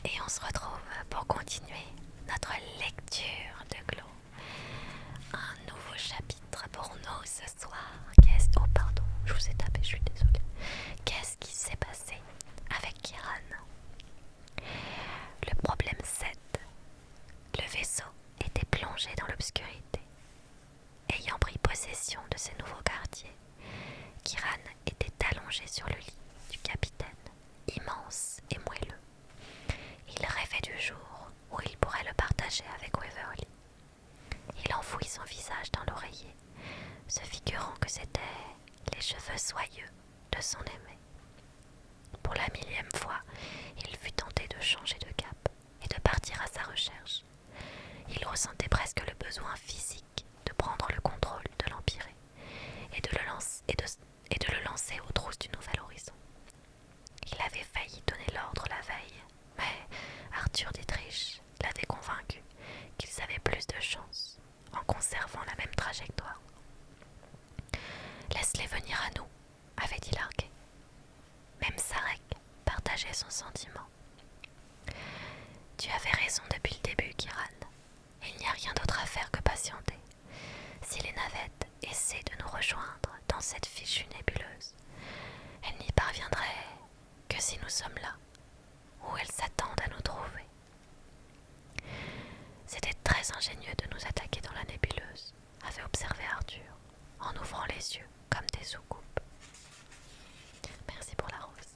Et on se retrouve pour continuer notre lecture de Glow. Un nouveau chapitre pour nous ce soir. Oh pardon, je vous ai tapé, je suis désolée. Qu'est-ce qui s'est passé avec Kiran? Le problème 7. Le vaisseau était plongé dans l'obscurité. Ayant pris possession de ses nouveaux quartiers, Kiran était allongé sur le lit du capitaine, immense et moelleux. Il rêvait du jour où il pourrait le partager avec Waverly. Il enfouit son visage dans l'oreiller, se figurant que c'étaient les cheveux soyeux de son aimé. Pour la 1000e fois, il fut tenté de changer de cap et de partir à sa recherche. Il ressentait presque le besoin physique de prendre le contrôle de l'Empiré et de le lancer aux trousses du Nouvel Horizon. Il avait failli donner l'ordre la veille, mais Arthur Dietrich l'avait convaincu qu'ils avaient plus de chance en conservant la même trajectoire. « Laisse-les venir à nous », avait-il argué. Même Sarek partageait son sentiment. « Tu avais raison depuis le début, Kiran. Il n'y a rien d'autre à faire que patienter. Si les navettes essaient de nous rejoindre dans cette fichue nébuleuse, elles n'y parviendraient que si nous sommes là, où elles s'attendent à nous trouver. » C'était très ingénieux de nous attaquer dans la nébuleuse, avait observé Arthur, en ouvrant les yeux comme des soucoupes. Merci pour la rose.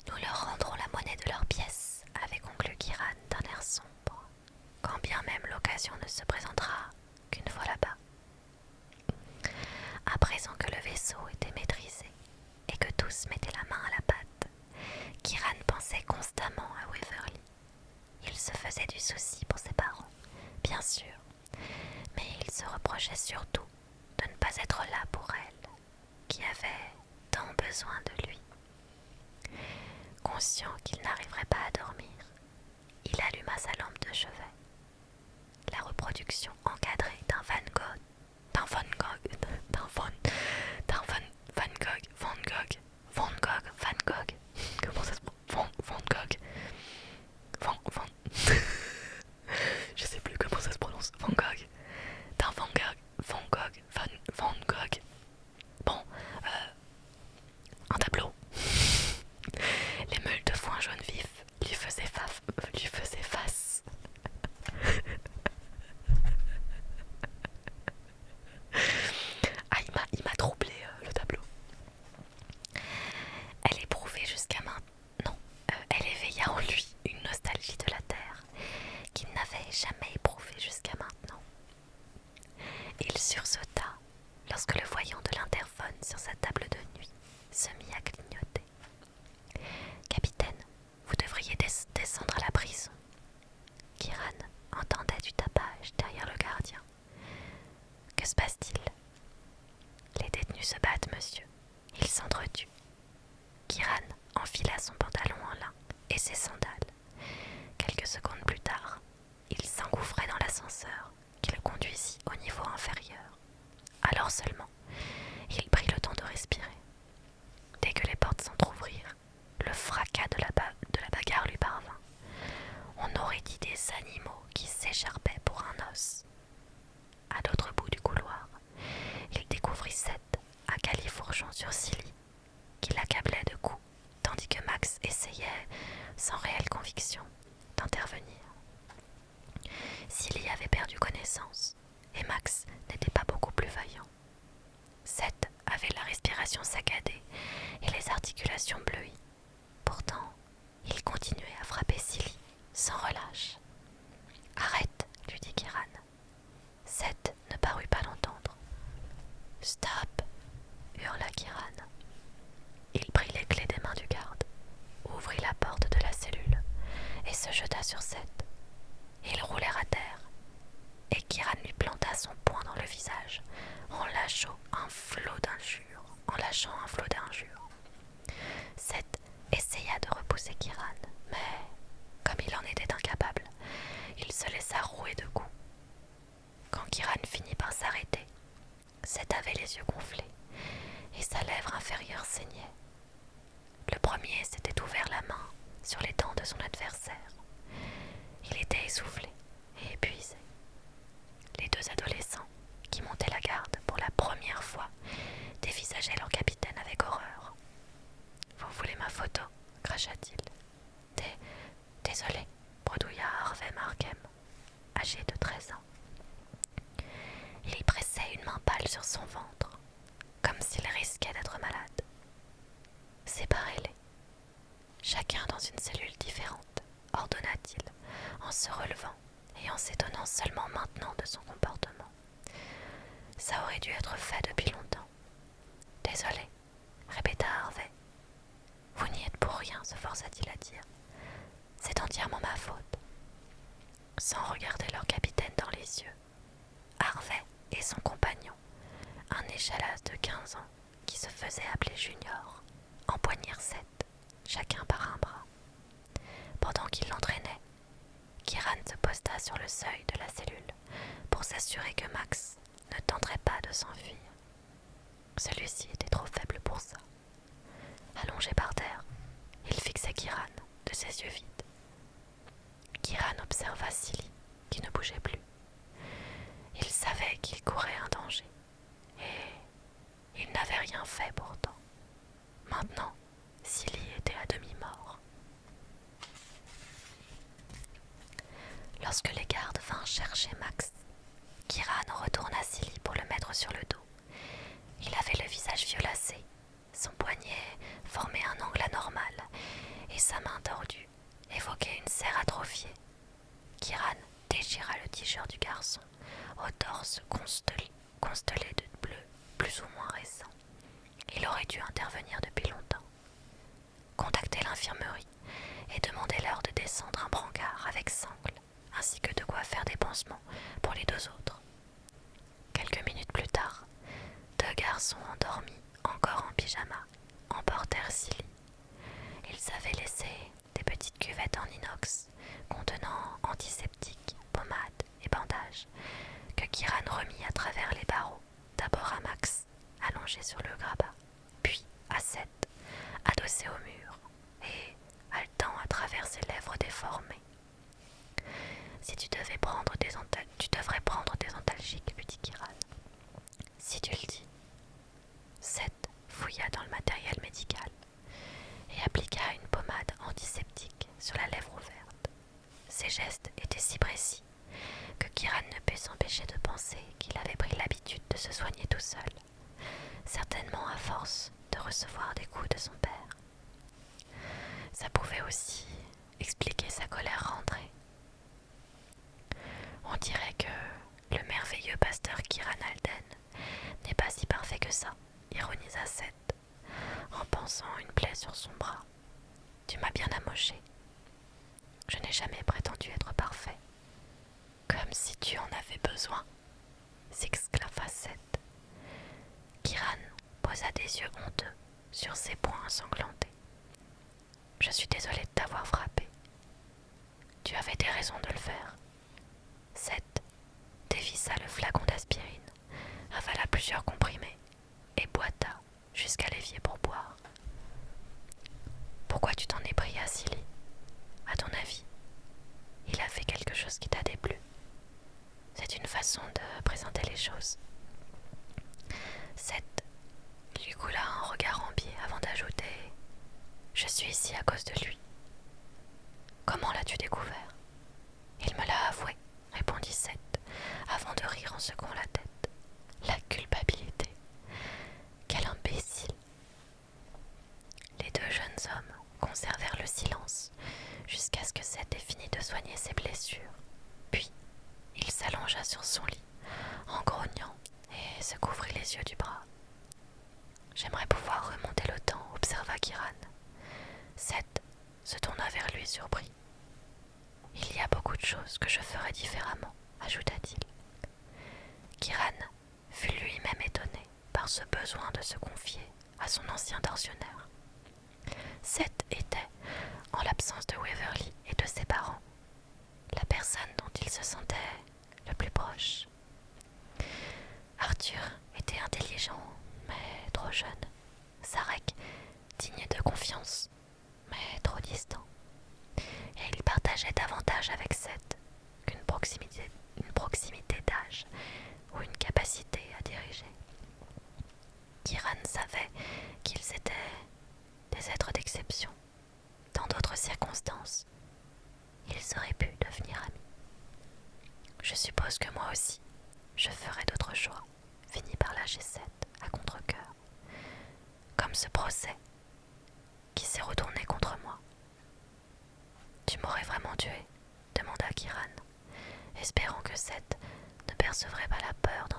Nous leur rendrons la monnaie de leurs pièces, avait conclu Kiran d'un air sombre, quand bien même l'occasion ne se présentera qu'une fois là-bas. À présent que le vaisseau était maîtrisé et que tous mettaient la main à la pâte, Kiran pensait constamment à Waverly. Il se faisait du souci pour ses parents, bien sûr, mais il se reprochait surtout de ne pas être là pour elle, qui avait tant besoin de lui. Conscient qu'il n'arriverait pas à dormir, il alluma sa lampe de chevet. La reproduction encadrée d'un Van Gogh, comment ça se prononce? Van Gogh, je sais plus comment ça se prononce, Van Gogh, Van Gogh, bon, un tableau. Les meules de foin jaune vif lui faisaient face. Ah, il m'a troublé le tableau. Elle éprouvait jusqu'à maintenant, elle éveilla en lui une nostalgie de la terre qu'il n'avait jamais éprouvée jusqu'à maintenant. Il sursauta lorsque le voyant de l'interphone sur sa table de nuit se mit à clignoter. « Capitaine, vous devriez descendre à la prison. » Kiran entendait du tapage derrière le gardien. « Que se passe-t-il ?»« Les détenus se battent, monsieur. Ils s'entretuent. » Kiran enfila son pantalon en lin et ses sandales. Quelques secondes plus tard, il s'engouffrait dans l'ascenseur qui le conduisit au niveau inférieur. Alors seulement, il prit le temps de respirer. Dès que les portes s'entr'ouvrirent, le fracas de la bagarre lui parvint. On aurait dit des animaux qui s'écharpaient pour un os. À l'autre bout du couloir, il découvrit Seth à califourchon sur Silly, qui l'accablait de coups, tandis que Max essayait, sans réelle conviction, d'intervenir. Silly avait perdu connaissance, et Max n'était pas beaucoup plus vaillant. Seth avait la respiration saccadée et les articulations bleuies. Pourtant, il continuait à frapper Silly sans relâche. « Arrête !» lui dit Kiran. Seth ne parut pas l'entendre. « Stop !» hurla Kiran. Il prit les clés des mains du garde, ouvrit la porte de la cellule et se jeta sur Seth. Ils roulèrent à terre et Kiran lui planta son poing dans le visage en lâchant un flot d'injures. Seth essaya de repousser Kiran, mais, comme il en était incapable, il se laissa rouer de coups. Quand Kiran finit par s'arrêter, Seth avait les yeux gonflés et sa lèvre inférieure saignait. Le premier s'était cracha-t-il. Désolé, bredouilla Harvey Markham, âgé de 13 ans. Il pressait une main pâle sur son ventre, comme s'il risquait d'être malade. Séparez-les, chacun dans une cellule différente, ordonna-t-il, en se relevant et en s'étonnant seulement maintenant de son comportement. Ça aurait dû être fait depuis longtemps. Désolé, répéta Harvey. Vous n'y êtes pour rien, se força-t-il à dire. C'est entièrement ma faute. Sans regarder leur capitaine dans les yeux, Harvey et son compagnon, un échalasse de 15 ans qui se faisait appeler Junior, empoignèrent Seth, chacun par un bras. Pendant qu'ils l'entraînaient, Kiran se posta sur le seuil de la cellule pour s'assurer que Max ne tenterait pas de s'enfuir. Celui-ci était trop faible pour ça. Allongé par terre, il fixait Kiran de ses yeux vides. Kiran observa Silly, qui ne bougeait plus. Il savait qu'il courait un danger, et il n'avait rien fait pourtant. Maintenant, Silly était à demi-mort. Lorsque les gardes vinrent chercher Max, Kiran retourna Silly pour le mettre sur le dos. Il avait le visage violacé, son poignet formait un angle anormal, et sa main tordue évoquait une serre atrophiée. Kiran déchira le t-shirt du garçon, au torse constellé de bleu plus ou moins récent. Il aurait dû intervenir depuis longtemps. Contactez l'infirmerie et demandez-leur de descendre un brancard avec sangle, ainsi que de quoi faire des pansements pour les deux autres. Quelques minutes plus tard, deux garçons endormis, encore en pyjama, emportèrent Silly. Ils avaient laissé des petites cuvettes en inox contenant antiseptiques, pommades et bandages que Kiran remit à travers les barreaux, d'abord à Max, allongé sur le grabat, puis à Seth, adossé au mur, et haletant à travers ses lèvres déformées. Si tu devrais prendre des antalgiques, lui dit Kiran. Si tu le dis. Seth fouilla dans le matériel médical et appliqua une pommade antiseptique sur la lèvre ouverte. Ses gestes étaient si précis que Kiran ne put s'empêcher de penser qu'il avait pris l'habitude de se soigner tout seul, certainement à force de recevoir des coups de son père. Ça pouvait aussi expliquer sa colère rentrée. On dirait que le merveilleux pasteur Kiran Alden n'est pas si parfait que ça, ironisa Seth, en pensant à une plaie sur son bras. Tu m'as bien amoché. Je n'ai jamais prétendu être parfait. Comme si tu en avais besoin, s'exclama Seth. Kiran posa des yeux honteux sur ses poings ensanglantés. Je suis désolé de t'avoir frappé. Tu avais des raisons de le faire. Seth dévissa le flacon d'aspirine, avala plusieurs comprimés et boita jusqu'à l'évier pour boire. Pourquoi tu t'en es pris à Silly? À ton avis, il a fait quelque chose qui t'a déplu? C'est une façon de présenter les choses. Seth lui coula un regard en biais avant d'ajouter « Je suis ici à cause de lui. » Comment l'as-tu découvert? Il me l'a avoué, répondit Seth, avant de rire en secouant la tête. La culpabilité. Quel imbécile! Les deux jeunes hommes conservèrent le silence jusqu'à ce que Seth ait fini de soigner ses blessures. Puis, il s'allongea sur son lit, en grognant, et se couvrit les yeux du bras. J'aimerais pouvoir remonter le temps, observa Kiran. Seth se tourna vers lui surpris. Il y a beaucoup de choses que je ferais différemment, ajouta-t-il. Kiran fut lui-même étonné par ce besoin de se confier à son ancien tortionnaire. Seth était, en l'absence de Waverly et de ses parents, la personne dont il se sentait le plus proche. Arthur était intelligent, mais trop jeune. Sarek, digne de confiance, mais trop distant. Et il partageait davantage avec Seth qu'une proximité d'âge ou une capacité à diriger. Kiran savait qu'ils étaient des êtres d'exception,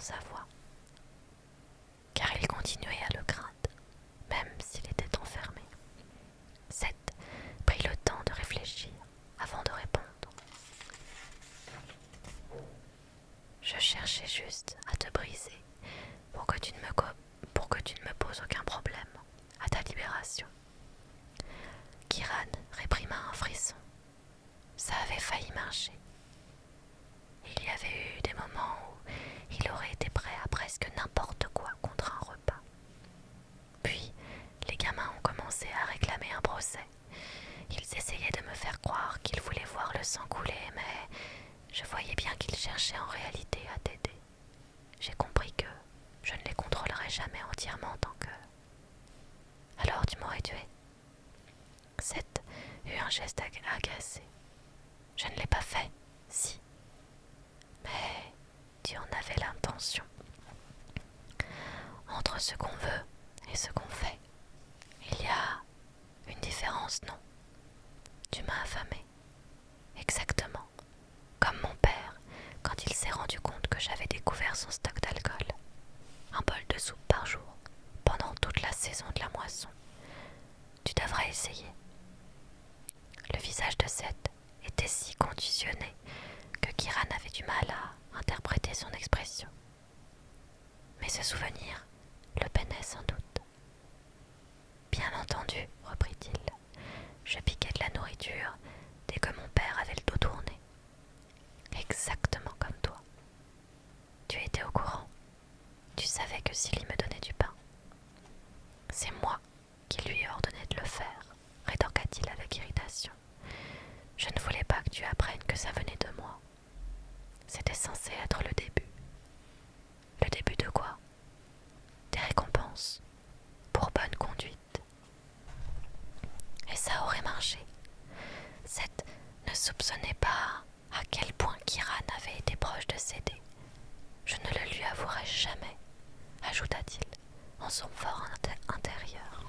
sa voix, car il continuait à le craindre, même s'il était enfermé. Seth prit le temps de réfléchir avant de répondre. Je cherchais juste à te briser pour que tu ne me poses aucun problème à ta libération. Kiran réprima un frisson. Ça avait failli marcher. Il y avait eu des moments où il aurait été prêt à presque n'importe quoi contre un repas. Puis, les gamins ont commencé à réclamer un procès. Ils essayaient de me faire croire qu'ils voulaient voir le sang couler, mais je voyais bien qu'ils cherchaient en réalité à t'aider. J'ai compris que je ne les contrôlerais jamais entièrement tant que... Alors tu m'aurais tué. Seth eut un geste agacé. Je ne l'ai pas fait, si. Mais tu en avais l'intention. Entre ce qu'on veut et ce qu'on fait, il y a une différence, non? Tu m'as affamé. Exactement. Comme mon père, quand il s'est rendu compte que j'avais découvert son stock d'alcool. Un bol de soupe par jour, pendant toute la saison de la moisson. Tu devrais essayer. Le visage de Seth était si contusionné que Kiran avait du mal à interpréter son expression. Mais ce souvenir le peinait sans doute. Bien entendu, reprit-il, je piquais de la nourriture dès que mon père avait le dos tourné. Exactement comme toi. Tu étais au courant. Tu savais que Silly me donnait du pain. C'est moi qui lui ai ordonné de le faire, rétorqua-t-il avec irritation. Je ne voulais pas que tu apprennes que ça venait de moi. C'était censé être le début. Le début de quoi? Des récompenses, pour bonne conduite. Et ça aurait marché. Seth ne soupçonnait pas à quel point Kiran avait été proche de céder. Je ne le lui avouerai jamais, ajouta-t-il en son fort intérieur.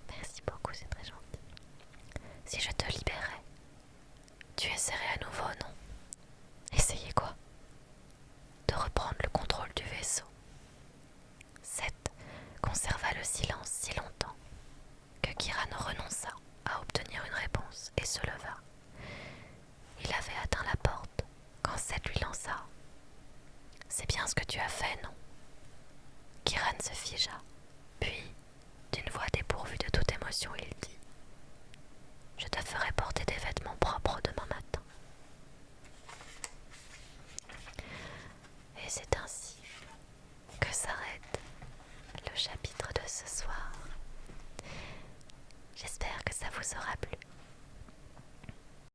Merci beaucoup, c'est très gentil. Si je te libérais, tu essaierais à nouveau, non? Essayez quoi? De reprendre le contrôle du vaisseau. Seth conserva le silence si longtemps que Kiran renonça à obtenir une réponse et se leva. Il avait atteint la porte quand Seth lui lança. C'est bien ce que tu as fait, non? Kiran se figea, puis, d'une voix dépourvue de toute émotion, il dit: Je te ferai porter des vêtements propres demain